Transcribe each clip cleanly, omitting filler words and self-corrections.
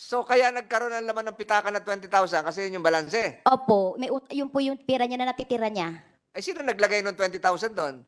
So kaya nagkaroon ng laman ng pitaka na 20,000 kasi yun yung balanse. Opo, yun po yung pera niya na natitira niya. Eh sino naglagay ng 20,000 doon?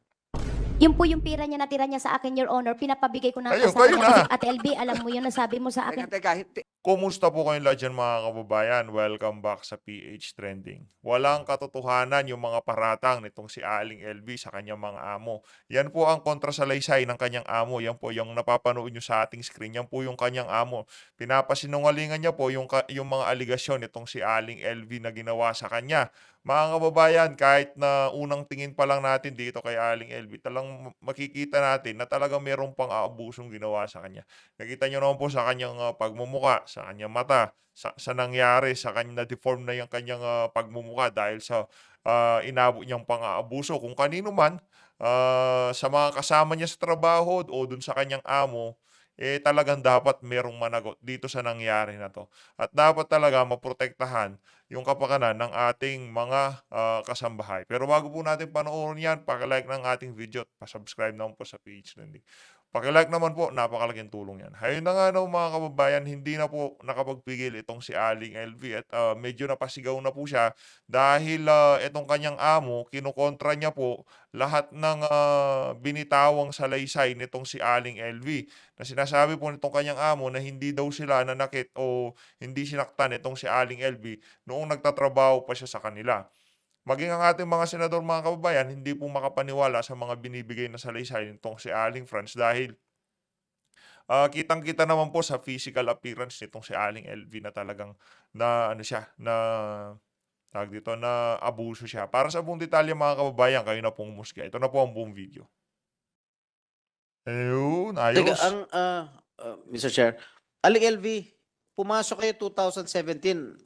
Yun po yung pera niya natira niya sa akin, Your Honor. Pinapabigay ko na Ayun, sa kayo kanya. na. Kasi Ate LB, alam mo yun, nasabi mo sa akin. Teka, Kumusta po kayong lahat dyan mga kababayan? Welcome back sa PH Trending. Walang katotohanan yung mga paratang nitong si Aling LV sa kanyang mga amo. Yan po ang kontrasalaysay ng kanyang amo. Yan po yung napapanood nyo sa ating screen. Yan po yung kanyang amo. Pinapasinungalingan niya po yung mga aligasyon nitong si Aling LV na ginawa sa kanya. Mga kababayan, kahit na unang tingin pa lang natin dito kay Aling LV, talang makikita natin na talagang merong pang-aabusong ginawa sa kanya. Nakita nyo naman po sa kanyang pagmumuka, sa kanyang mata, sa nangyari, sa kanya na-deform na yung kanyang pagmumuka dahil sa inabot niyang pang-aabuso. Kung kanino man, sa mga kasama niya sa trabaho o dun sa kanyang amo, talagang dapat merong managot dito sa nangyari na to. At dapat talaga maprotektahan yung kapakanan ng ating mga kasambahay. Pero bago po natin panoorin yan, pakilike ng ating video at pasubscribe naman po sa page natin. Pakilike naman po, napakalaking tulong yan. Hayun na nga no, mga kababayan, hindi na po nakapagpigil itong si Aling LV at medyo napasigaw na po siya dahil itong kanyang amo, kinukontra niya po lahat ng binitawang salaysay nitong si Aling LV na sinasabi po nitong kanyang amo na hindi daw sila nanakit o hindi sinaktan itong si Aling LV noong nagtatrabaho pa siya sa kanila. Maging ang ating mga senador, mga kababayan, hindi po makapaniwala sa mga binibigay na salaysay nitong si Aling Franz dahil kitang-kita naman po sa physical appearance nitong si Aling LV na talagang na ano siya, na tawag dito, na abuso siya. Para sa buong detalye mga kababayan, kayo na pong umusga. Ito na po ang buong video. Ayun, Teka, ayos. Mr. Chair, Aling LV, pumasok kayo 2017.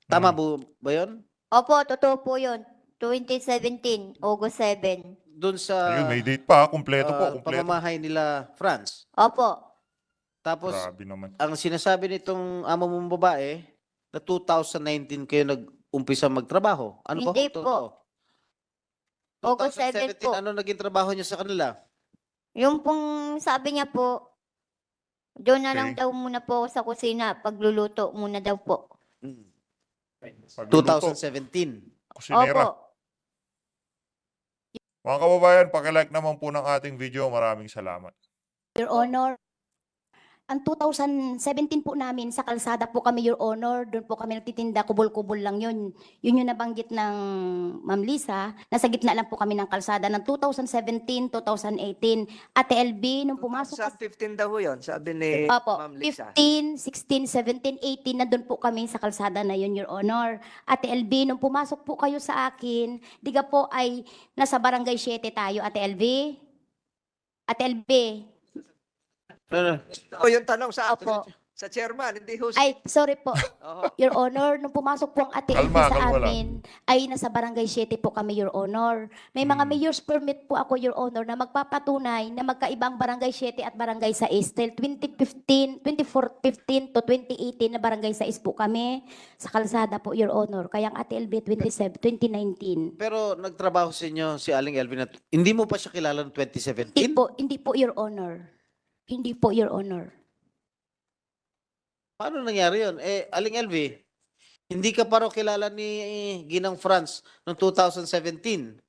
Tama ba yun? Opo, totoo po yun. 2017, August 7. Doon sa Ayun, may date pa. Kumpleto po, kumpleto. pamamahay nila France. Opo. Tapos, Grabe naman. ang sinasabi nitong amo mong babae, na 2019 kayo nag-umpisa magtrabaho. Ano Hindi po? po. August 7 po. Ano naging trabaho niya sa kanila? Yung pong sabi niya po, doon na lang Okay. daw muna po ako sa kusina, pagluluto muna daw po. Pagluluto, 2017. kusinera. Opo. Mga kababayan, pakilike naman po ng ating video. Maraming salamat. Your Honor, ang 2017 po namin, sa kalsada po kami, Your Honor. Doon po kami nagtitinda, kubol-kubol lang yun. Yun yung nabanggit ng Ma'am Lisa. Nasa gitna lang po kami ng kalsada ng 2017, 2018. Ate LB, nung pumasok sa ka 15 daw yun, sabi ni Opo, Ma'am Lisa. 15, 16, 17, 18, nandun po kami sa kalsada na yun, Your Honor. Ate LB, nung pumasok po kayo sa akin, diga po ay nasa barangay 7 tayo, Ate LB? Ate LB? O yung tanong Opo. sa chairman, hindi ho. Ay, sorry po. Oho. Your Honor, nung pumasok po ang Ate LB Kalma, sa kalma lang. amin, ay nasa barangay 7 po kami, Your Honor. May mga mayor's permit po ako, Your Honor, na magpapatunay na magkaibang barangay 7 at barangay 6. Till 2015 to 2018 na barangay 6 po kami sa kalsada po, Your Honor. Kaya ang Ate LB 2019. Pero nagtrabaho sa inyo si Aling LV na hindi mo pa siya kilala noong 2017? Hindi po, Your Honor. Hindi po, Your Honor. Paano nangyari yun? Aling LV, hindi ka pa raw kilala ni Ginang France noong 2017.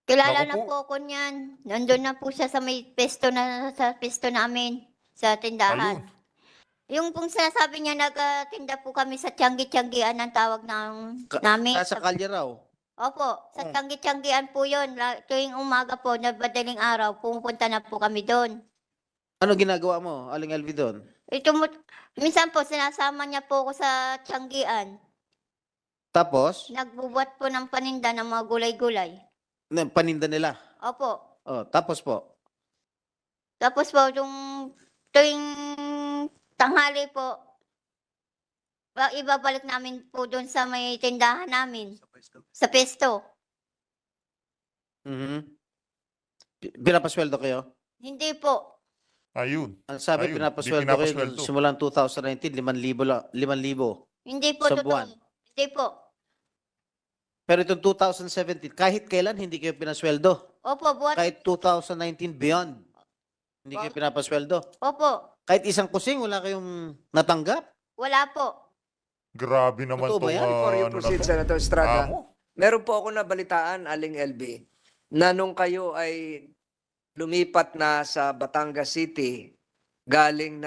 Kilala Naku na po. po ako niyan. Nandun na po siya sa may pesto sa pesto namin, sa tindahan. Ayun. Yung pong sinasabi niya, nagtinda po kami sa Tianggi-Tianggian ang tawag namin. Sa kalye raw. Opo, sa Tianggi-Tianggian po yun. Tuwing umaga po, na madaling araw, pupunta na po kami doon. Ano ginagawa mo, Aling LV doon? Minsan po, sinasama niya po ako sa Tianggian. Tapos, Nagbubuhat po ng paninda ng mga gulay-gulay. paninda nila. Opo. Tapos po, Tapos po, tuwing tanghali po, ibabalik namin po doon sa may tindahan namin, sa pesto. Pinapasweldo kayo? Hindi po. Ayun. Ang sabi, Ayun, pinapasweldo di kayo pinapasweldo. simulan 2019, 5,000 lang. 5,000. Hindi po Sa totoo. buwan. Hindi po. Pero itong 2017, kahit kailan hindi kayo pinasweldo. Opo, buhat. Kahit 2019 beyond, hindi kayo pinapasweldo. Opo. Kahit isang kusing, wala kayong natanggap. Wala po. Grabe naman Totoo ba tong yan? Before you ano na proceed, to, Senator Estrada, amo. meron po ako nabalitaan, Aling LB, na nung kayo ay lumipat na sa Batangas City, galing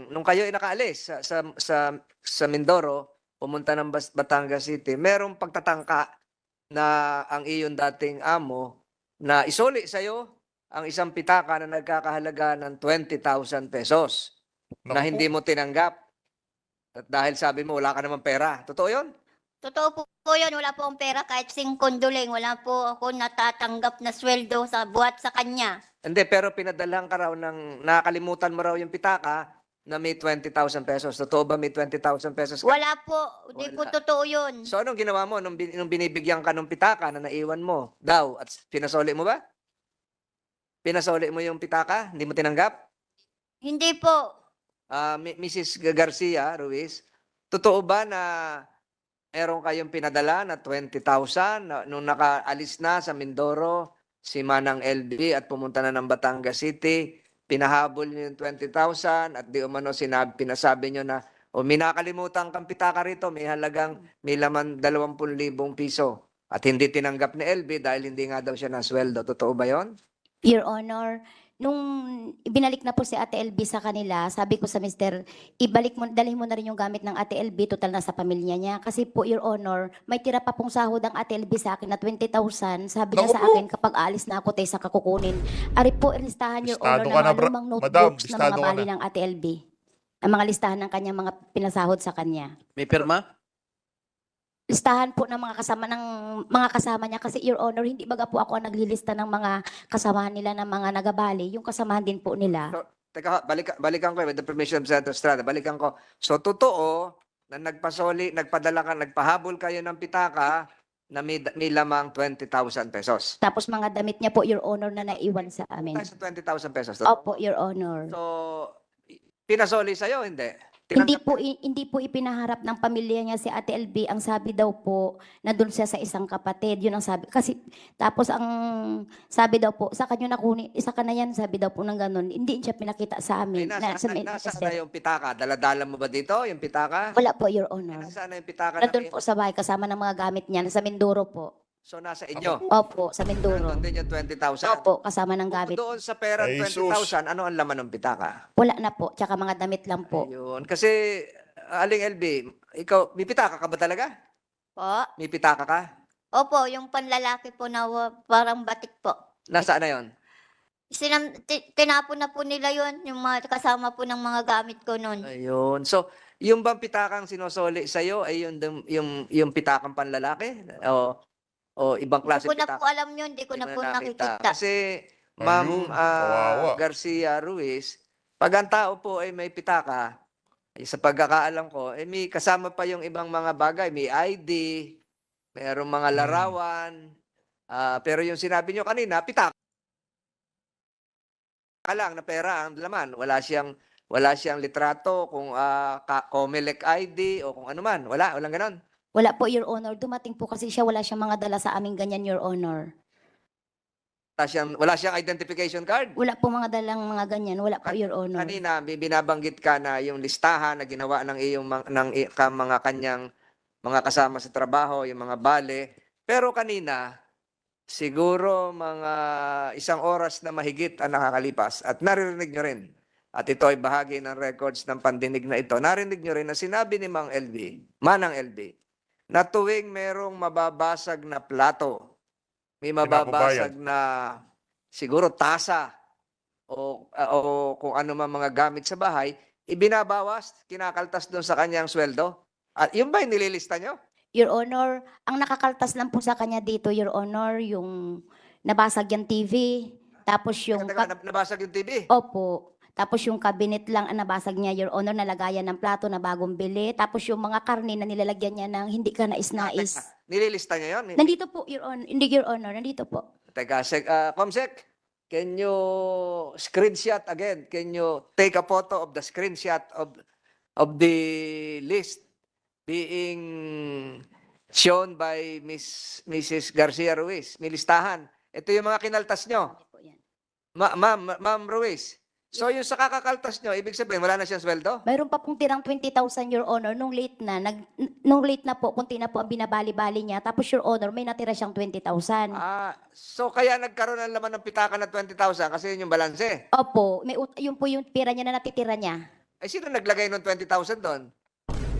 nung kayo ay nakaalis sa Mindoro, pumunta ng Batangas City, merong pagtatangka na ang iyon dating amo na isoli sa'yo ang isang pitaka na nagkakahalaga ng 20,000 pesos na Naku hindi po. mo tinanggap. At dahil sabi mo, wala ka namang pera. Totoo yun? Totoo po yun. Wala po akong pera kahit singkonduling. Wala po ako natatanggap na sweldo sa buhat sa kanya. Hindi, pero pinadalhan ka raw nakakalimutan mo raw yung pitaka na may 20,000 pesos. Totoo ba may 20,000 pesos ka? Wala po. Hindi po Wala. totoo yun. So anong ginawa mo nung binibigyan ka ng pitaka na naiwan mo daw at pinasoli mo ba? Pinasoli mo yung pitaka? Hindi mo tinanggap? Hindi po. Mrs. Garcia Ruiz, totoo ba na meron kayong pinadala na 20,000 nung nakaalis na sa Mindoro si Manang LB at pumunta na ng Batangas City, pinahabol niyo yung 20,000 at di umano pinasabi niyo na may nakalimutan kang pitaka rito, may laman 20,000 piso at hindi tinanggap ni LB dahil hindi nga daw siya nasweldo. Totoo ba yon? Your Honor, nung ibinalik na po si Ate LB sa kanila, sabi ko sa mister, dalhin mo na rin yung gamit ng Ate LB, total na sa pamilya niya. Kasi po, Your Honor, may tira pa pong sahod ang Ate LB sa akin na 20,000. Sabi niya Naku sa po. akin, kapag alis na ako, tayo sa kakukunin. Ari po, listahan, Your Listado Honor, ka ng na, mga lumang Madam, notebooks na listado mga ka bali na. ng Ate LB. Ang mga listahan ng kanyang mga pinasahod sa kanya. May pirma? Listahan po ng mga kasama niya kasi Your Honor, hindi baga po ako ang naglilista ng mga kasamahan nila ng mga nagabali, yung kasamahan din po nila. So, teka, balikan ko with the permission of Senator Estrada. Balikan ko. So, totoo na nagpahabol kayo ng pitaka na may lamang 20,000 pesos. Tapos mga damit niya po, Your Honor, na naiwan sa amin. Ay, sa 20,000 pesos. Opo, Your Honor. So, pinasoli sa'yo, hindi? Hindi po ipinaharap ng pamilya niya si Ate LB. Ang sabi daw po, na doon siya sa isang kapatid. Yun ang sabi. Kasi, tapos ang sabi daw po, sa kanya nakuni, isa ka na yan, sabi daw po ng ganun. Hindi siya pinakita sa Ay, amin. nasaan na yung pitaka? Daladala mo ba dito, yung pitaka? Wala po, Your Ay, Honor. nasaan na yung pitaka? Nandun po sa bahay, kasama ng mga gamit niya. Sa Mindoro po. So, nasa inyo? Opo, sa Mindoro. Nandun din yung 20,000? Opo, kasama ng Bukod gamit. doon sa pera Ay, 20,000, ano ang laman ng pitaka? Wala na po, tsaka mga damit lang po. Ayun. Kasi, Aling LB, ikaw, may pitaka ka ba talaga? Po. May pitaka ka? Opo, yung panlalaki po na parang batik po. Nasaan na yon? Tinapon na po nila yun, yung mga kasama po ng mga gamit ko noon. Ayun. So, yung bang pitakang sinosoli sa'yo ay yung pitakang panlalaki? O ibang Hindi klase ko na pitaka? po alam yun, hindi ko Hindi na mo po nakita. nakikita. Kasi, Ma'am Ayun, kawawa. Garcia Ruiz, pag ang tao po ay may pitaka, sa pagkakaalam ko, may kasama pa yung ibang mga bagay. May ID, mayroong mga larawan. Pero yung sinabi nyo kanina, pitaka lang na pera ang laman. Wala siyang litrato kung Comelec ID o kung ano man. Walang ganon. Wala po, Your Honor. Dumating po kasi siya, wala siyang mga dala sa aming ganyan, Your Honor. Wala siyang identification card. Wala po mga dalang mga ganyan. Wala po, Your Honor. Kanina, binabanggit ka na yung listahan na ginawa ng mga kanyang mga kasama sa trabaho, yung mga bale. Pero kanina, siguro mga 1 oras na mahigit ang nakakalipas at naririnig nyo rin. At ito ay bahagi ng records ng pandinig na ito. Narinig nyo rin na sinabi ni Manang LB, na tuwing merong mababasag na plato, may mababasag na siguro tasa o kung ano man mga gamit sa bahay, ibinabawas, kinakaltas doon sa kanyang sweldo. At yun ba yung nililista nyo? Your Honor, ang nakakaltas lang po sa kanya dito, Your Honor, yung nabasag yung TV, tapos yung... Teka, nabasag yung TV. Opo. Tapos yung cabinet lang ang nabasag niya, Your Honor, nalagayan ng plato na bagong bili. Tapos yung mga karne na nilalagyan niya ng hindi ka nais-nais. Teka, nililista niya yun? Nandito po, Your Honor. Hindi, Your Honor. Nandito po. Teka, Comsec, can you screenshot again? Can you take a photo of the screenshot of the list being shown by Mrs. Garcia Ruiz? May listahan. Ito yung mga kinaltas nyo. Po yan. Ma'am Ruiz, So yung sa kakakaltas nyo, ibig sabihin wala na siyang sweldo? Mayroon pa pong tirang 20,000, Your Honor, nung late na po, kunti na po ang binabali-bali niya. Tapos, Your Honor, may natira siyang 20,000. So kaya nagkaroon ng laman ng pitaka na 20,000 kasi yun yung balanse. Opo, yun po yung pira niya na natitira niya. Ay sino naglagay ng 20,000 doon?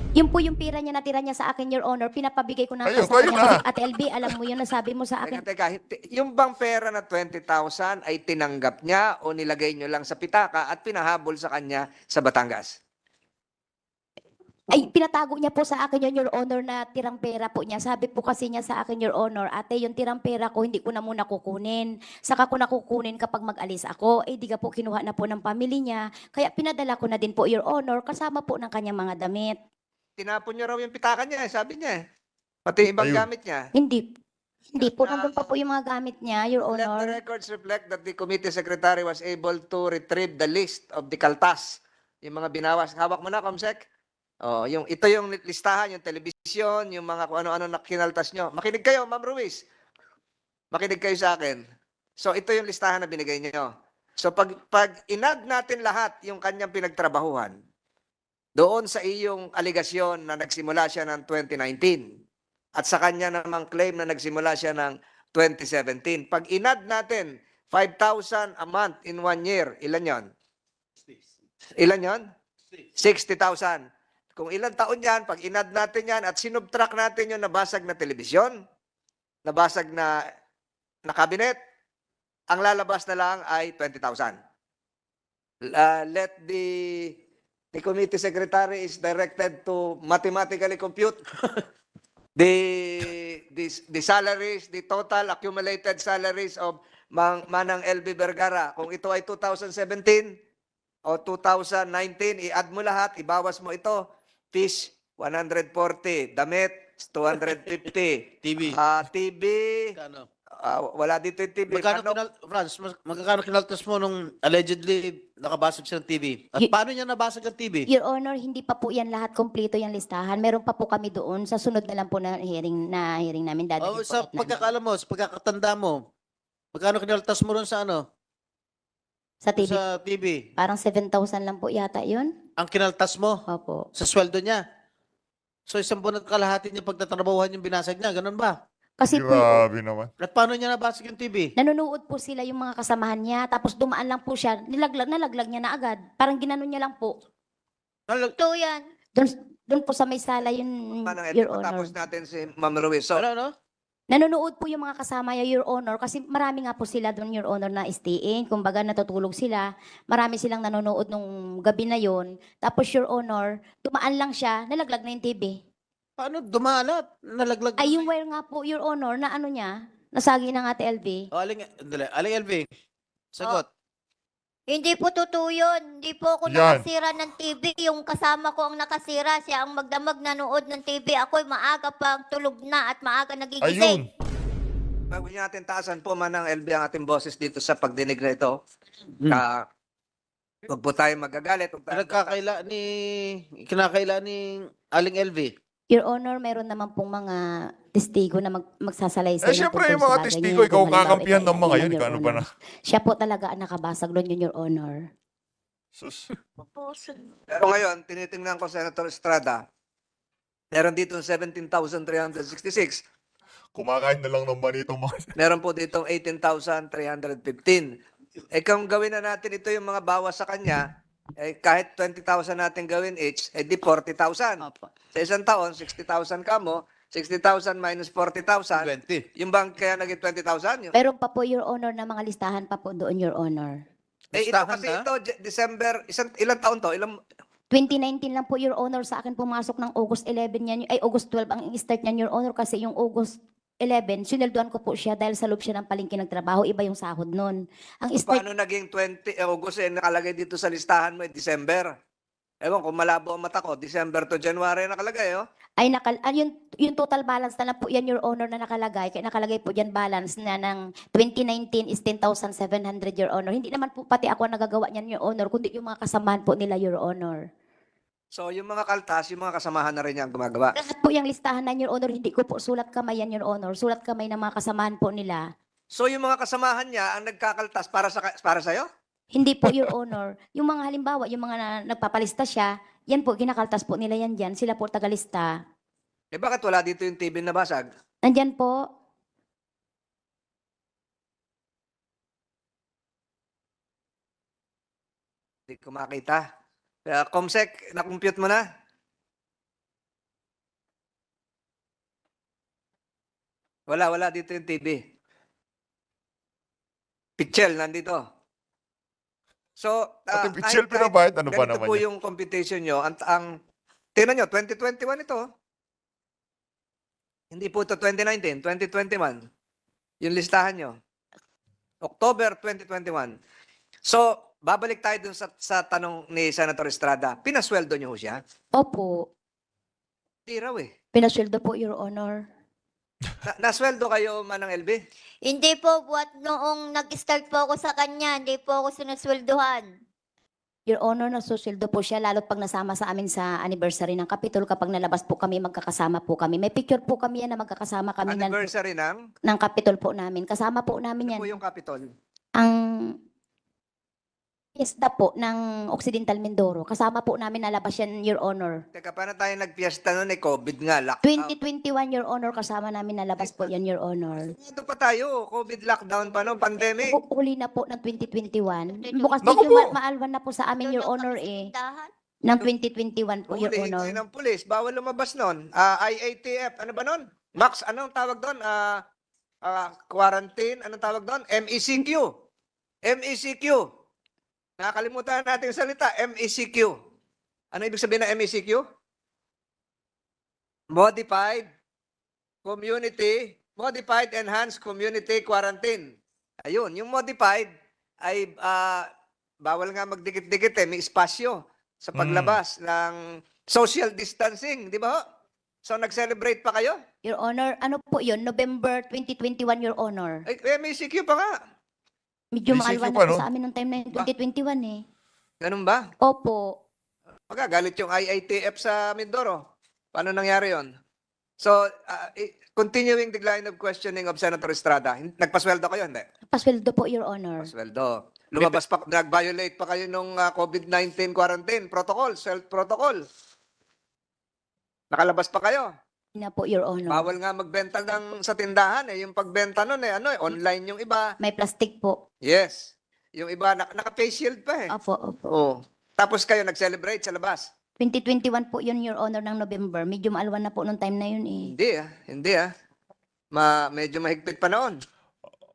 Yun po yung pira niya natira niya sa akin, Your Honor. Pinapabigay ko na Ayun, sa kayo kanya. na. Ate LB, alam mo yun, nasabi mo sa akin. Teka, yung bang pera na 20,000 ay tinanggap niya o nilagay nyo lang sa pitaka at pinahabol sa kanya sa Batangas? Ay, pinatago niya po sa akin yun, Your Honor, na tirang pera po niya. Sabi po kasi niya sa akin, Your Honor, ate, yung tirang pera ko, hindi ko na muna kukunin. Saka ko na kukunin kapag mag-alis ako. Eh, di ka po kinuha na po ng pamilya niya. Kaya pinadala ko na din po, Your Honor, kasama po ng kanyang mga damit. Tinapon niyo raw yung pitaka niya, sabi niya. Pati ibang Ayun. gamit niya. Hindi. Hindi po, nandun pa po yung mga gamit niya, Your Let the Honor. records reflect that the committee secretary was able to retrieve the list of the kaltas. Yung mga binawas. Hawak mo na, Comsec. Ito yung listahan, yung telebisyon, yung mga kung ano-ano na kinaltas nyo. Makinig kayo, Ma'am Ruiz. Makinig kayo sa akin. So, ito yung listahan na binigay nyo. So, pag inad natin lahat yung kanyang pinagtrabahuhan, doon sa iyong aligasyon na nagsimula siya ng 2019 at sa kanya namang claim na nagsimula siya ng 2017. Pag inad natin 5,000 a month in 1 year, ilan yon? Ilan yon? 60,000. Kung ilang taon yan, pag inad natin yan at sinubtract natin yung nabasag na telebisyon, nabasag na cabinet, ang lalabas na lang ay 20,000. Let the committee secretary is directed to mathematically compute the salaries, the total accumulated salaries of Manang LB Vergara. Kung ito ay 2017 o 2019, i-add mo lahat, ibawas mo ito. Fish, 140. Damit, 250. TV. TV, Magkano? wala dito yung TV. Magkano kinaltas mo nung allegedly nakabasag siya ng TV? At paano niya nabasag ang TV? Your Honor, hindi pa po yan lahat kompleto yung listahan. Meron pa po kami doon sa sunod na lang po na hearing namin. Oh, sa pagkakaalam mo, sa pagkakatanda mo, magkano kinaltas mo ron sa ano? Sa TV. Sa TV. Parang 7,000 lang po yata yun. Ang kinaltas mo Opo. sa sweldo niya. So isang buwan at kalahati niya pagtatrabahuhan yung binasag niya, ganun ba? Kasi po, Grabe naman. At paano niya nabasag yung TV? nanonood po sila yung mga kasamahan niya. Tapos dumaan lang po siya. Nalaglag niya na agad. Parang ginanon niya lang po. Ito yan. Doon po sa may sala yun, Manang Your LB, Honor. tapos natin si Ma'am Ruiz. So, Ano? Nanonood po yung mga kasama niya, Your Honor, kasi marami nga po sila doon, Your Honor, na stay-in. Kumbaga, natutulog sila. Marami silang nanonood nung gabi na yon. Tapos, Your Honor, dumaan lang siya, nalaglag na yung TV. Paano dumalat? Nalaglag. Ay, yung wire nga po, Your Honor, na ano niya, nasagi ng Ate LV. Oh, Aling LV. Sagot. Hindi po totoo yun. Hindi po ako Yan. nakasira ng TV. Yung kasama ko ang nakasira. Siya ang magdamag nanood ng TV. Ako'y maaga pang tulog na at maaga nagigising. Ayun. bago niya natin taasan po Manang LB ang ating boses dito sa pagdinig na ito. Huwag po tayo magagalit. Huwag tayo- Kinakaila ni Aling LV. Your Honor, meron naman pong mga testigo na magsasalaysay. Eh, syempre, yung mga testigo, ikaw kakampihan ng mga yun. Ano ba na? Siya po talaga ang nakabasag doon yun, Your Honor. Sus. Pero ngayon, tinitingnan ko Senator Estrada, meron dito 17,366. Kumakain na lang ng manito mga... Meron po dito 18,315. Eh kung gawin na natin ito yung mga bawas sa kanya, eh kahit 20,000 natin gawin each, eh di 40,000. Opo. Sa isang taon, 60,000 ka mo, 60,000 minus 40,000, 20. yung bang kaya naging 20,000? Yung, Meron pa po, Your Honor, na mga listahan pa po doon, Your Honor. ito listahan kasi na? ito, December, ilang taon to? 2019 lang po, Your Honor, sa akin pumasok ng August 11 yan, ay August 12 ang start niyan, Your Honor, kasi yung August 11, sineldoan ko po siya dahil sa loob siya ng palengke nagtrabaho, iba yung sahod nun. Ang start, Paano naging 20 August nakalagay dito sa listahan mo, December? Ewan, kung malabo ang mata ko, December to January nakalagay, oh. ay yung total balance na lang po yan, Your Honor, na nakalagay. Kaya nakalagay po dyan balance na ng 2019 is 10,700, Your Honor. Hindi naman po pati ako ang nagagawa niyan, Your Honor, kundi yung mga kasamahan po nila, Your Honor. So, yung mga kaltas, yung mga kasamahan na rin niya ang gumagawa. Lahat po yung listahan na, Your Honor, hindi ko po sulat kamay yan, Your Honor. Sulat kamay ng mga kasamahan po nila. So, yung mga kasamahan niya ang nagkakaltas para sa'yo? Hindi po, Your Honor. Yung mga halimbawa, yung mga nagpapalista siya, yan po, kinakaltas po nila yan dyan. Sila po tagalista. Eh bakit wala dito yung TV na basag? Nandyan po. Hindi ko makita. Comsec, na-compute mo na? Wala dito yung TV. Pichel, nandito. So, Pati Pichel pinabayad, ano ba ganito naman po yan? yung computation nyo. Tingnan nyo, 2021 ito. Hindi po ito 2019, 2021. Yung listahan nyo. October 2021. So, babalik tayo dun sa tanong ni Senator Estrada. Pinasweldo nyo ho siya? Opo. Hindi raw eh. Pinasweldo po, Your Honor. Nasweldo kayo, Manang LB? Hindi po, buat noong nag-start po ako sa kanya, hindi po ako sinusweldohan. Your Honor, nasusildo po siya, lalo't pag nasama sa amin sa anniversary ng Kapitol, kapag nalabas po kami, magkakasama po kami. May picture po kami yan na magkakasama kami Anniversary ng? ng Kapitol po namin. Kasama po namin Ano yan. po yung Capitol? Ang fiesta po ng Occidental Mindoro. Kasama po namin nalabas yan, Your Honor. Teka, paano tayo nagpiesta noon eh? COVID nga, lockdown. 2021, Your Honor, kasama namin nalabas po yan, Your Honor. Ito pa tayo, COVID lockdown pa noon, pandemic. Huli na po ng 2021. 2021. Bukas Naku medyo po! maalwan na po sa amin, Your Honor, eh. Tindahan. Ng 2021 po, Your Hulihin Honor. tayo ng pulis, bawal lumabas noon. IATF, ano ba noon? Max, anong tawag doon? Quarantine, anong tawag doon? MECQ. MECQ. Nakakalimutan natin yung salita, MECQ. Ano ibig sabihin ng MECQ? Modified Enhanced Community Quarantine. Ayun, yung modified ay bawal nga magdikit-dikit eh, may espasyo sa paglabas ng social distancing, di ba ho? So nag-celebrate pa kayo? Your Honor, ano po yun? November 2021, Your Honor. Ay, MECQ pa nga. Medyo May maalwan CQ na pa, po no? sa amin nung time na yun, 2021 eh. Ganun ba? Opo. Magagalit yung IITF sa Mindoro. Paano nangyari yon? So, continuing the line of questioning of Senator Estrada, nagpasweldo kayo, hindi? Pasweldo po, Your Honor. Pasweldo. Lumabas pa, nag-violate pa kayo nung COVID-19 quarantine protocol, self-protocol. Nakalabas pa kayo. Na po, Your Honor. Bawal nga magbenta sa tindahan eh. Yung pagbenta nun eh, online yung iba. May plastic po. Yes. Yung iba, naka-face shield pa eh. Opo, opo. Oo. Tapos kayo nag-celebrate sa labas. 2021 po yun, Your Honor, ng November. Medyo maalwan na po nung time na yun eh. Hindi ah. Medyo mahigpit pa noon.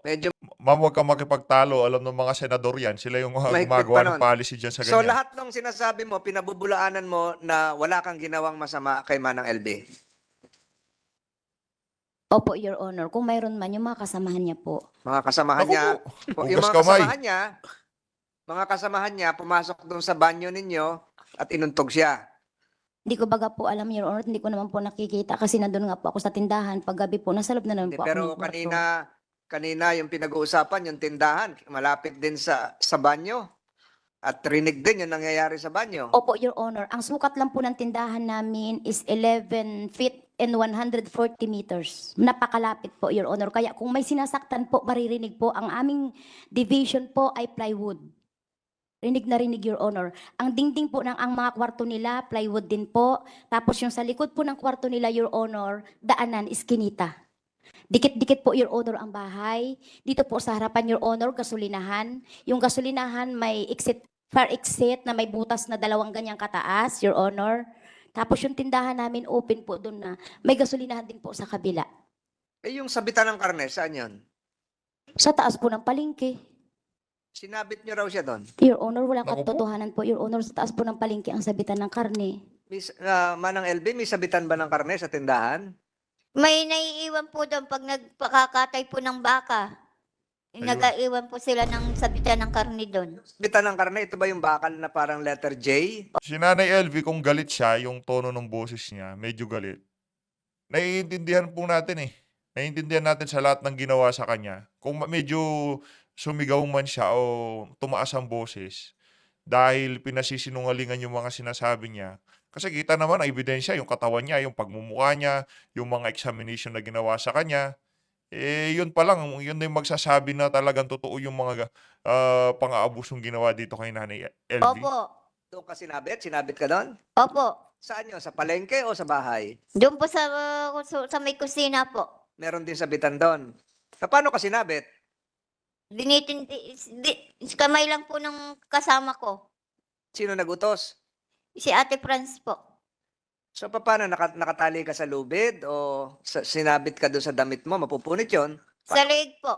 Medyo Ma'am, huwag kang makipagtalo. Alam ng mga senador yan. Sila yung Mahigpit gumagawa pa ng nun. policy dyan sa So ganyan. lahat ng sinasabi mo, pinabubulaanan mo na wala kang ginawang masama kay Manang LB. Opo, Your Honor. Kung mayroon man, yung mga kasamahan niya po. Mga kasamahan Naku niya, po, yung hugas mga kamay. kasamahan niya, pumasok doon sa banyo ninyo at inuntog siya. Hindi ko baga po alam, Your Honor. Hindi ko naman po nakikita kasi nandun nga po ako sa tindahan. Paggabi po, nasa loob na naman Hindi, po ako pero ng kwarto. kanina yung pinag-uusapan, yung tindahan, malapit din sa banyo. At rinig din yung nangyayari sa banyo. Opo, Your Honor. Ang sukat lang po ng tindahan namin is 11 feet and 140 meters. Napakalapit po, Your Honor. Kaya kung may sinasaktan po, maririnig po. Ang aming division po ay plywood. Rinig na rinig, Your Honor. Ang dingding po ng ang mga kwarto nila, plywood din po. Tapos yung sa likod po ng kwarto nila, Your Honor, daanan, iskinita. Dikit-dikit po, Your Honor, ang bahay. Dito po sa harapan, Your Honor, gasolinahan. Yung gasolinahan may fire exit na may butas na 2 ganyang kataas, Your Honor. Tapos yung tindahan namin open po doon na may gasolinahan din po sa kabila. Eh yung sabitan ng karne, saan yun? Sa taas po ng palengke. Sinabit niyo raw siya doon. Your Honor, walang Naku po. katotohanan po, Your Honor. Sa taas po ng palengke ang sabitan ng karne. Manang LB, may sabitan ba ng karne sa tindahan? May naiiwan po doon pag nagpakakatay po ng baka. Ayun. Nagaiwan po sila ng sabitan ng karni doon. Sabitan ng karne, ito ba yung bakal na parang letter J? Si Nanay LV, kung galit siya, yung tono ng boses niya, medyo galit. Naiintindihan po natin eh. Naiintindihan natin sa lahat ng ginawa sa kanya. Kung medyo sumigaw man siya o tumaas ang boses dahil pinasisinungalingan yung mga sinasabi niya. Kasi kita naman ang ebidensya, yung katawan niya, yung pagmumukha niya, yung mga examination na ginawa sa kanya. yun pa lang, yun na yung magsasabi na talagang totoo yung mga pang-aabusong ginawa dito kay Nanay LV. Opo. Doon ka sinabit? Sinabit ka doon? Opo. Saan yun? Sa palengke o sa bahay? Doon po sa may kusina po. Meron din sabitan doon. Paano ka sinabit? Kamay lang po ng kasama ko. Sino nagutos? Si Ate Franz po. So paano nakatali ka sa lubid o sinabit ka doon sa damit mo, mapupunit 'yon? Sa leeg po.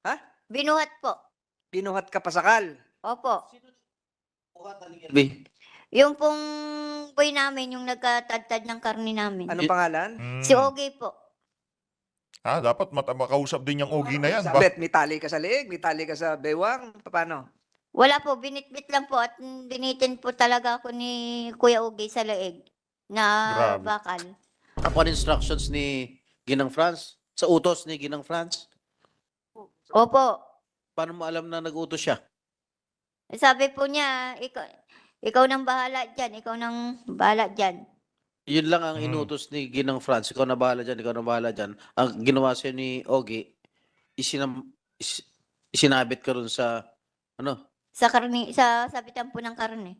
Ha? Binuhat po. Binuhat ka pasakal. Opo. Buhat, Aling LV. Yung pong boy namin, yung nagkatadtad ng karne namin. Anong pangalan? Hmm. Si Ogie po. Dapat makausap din yung Ogie na yan. Sabit, may tali ka sa leeg, may tali ka sa bewang, paano? Wala po, binitbit lang po at binitin po talaga ako ni Kuya Ogie sa leeg na Grabe. bakal. Upon instructions ni Ginang Franz, sa utos ni Ginang Franz, Opo. paano mo alam na nag-utos siya? Sabi po niya, ikaw nang bahala dyan, ikaw nang bahala dyan. Yun lang ang Hmm. inutos ni Ginang Franz. Ikaw na bahala dyan, ikaw na bahala dyan. Ang ginawa sa'yo ni Ogie, isinabit ka ron sa, ano, Sa karne, sa sabitan po ng karne.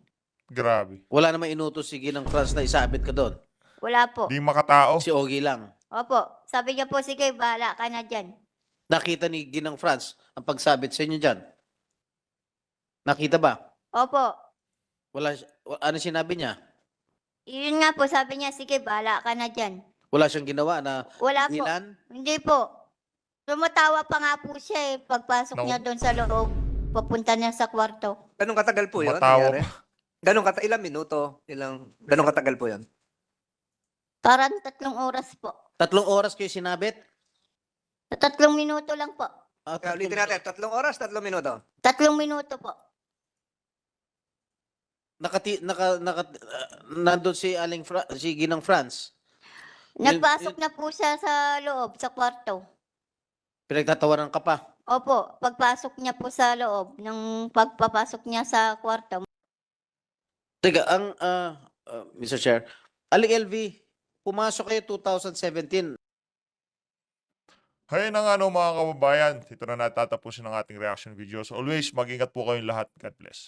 Grabe. wala namang inutos si Ginang Franz na isabit ka doon. Wala po. Di makatao. Si Ogie lang. Opo. Sabi niya po, sige, bahala ka na dyan. Nakita ni Ginang Franz ang pagsabit sa inyo dyan. Nakita ba? Opo. Ano sinabi niya? Yun nga po, sabi niya, sige, bahala ka na dyan. Wala siyang ginawa na Wala po. nilan? Hindi po. Tumatawa pa nga po siya pagpasok No. niya doon sa loob. Papunta niya sa kwarto. Ganong katagal po 'yon? Matawa nangyari? Ilang minuto? Ganong katagal po 'yon? Parang 3 oras po. 3 oras kayo sinabit? Sa 3 minuto lang po. Kaya ulitin natin, 3 oras, 3 minuto. 3 minuto po. Nandun si si Ginang Franz. Nagpasok na po siya sa loob, sa kwarto. Pinagtatawanan ka pa. Opo, pagpasok niya po sa loob, ng pagpapasok niya sa kwarto. Teka, Mr. Chair, Aling LV, pumasok kayo 2017. Hay na nga mga kababayan. Ito na natatapusin ng ating reaction videos. Always, mag-ingat po kayong lahat. God bless.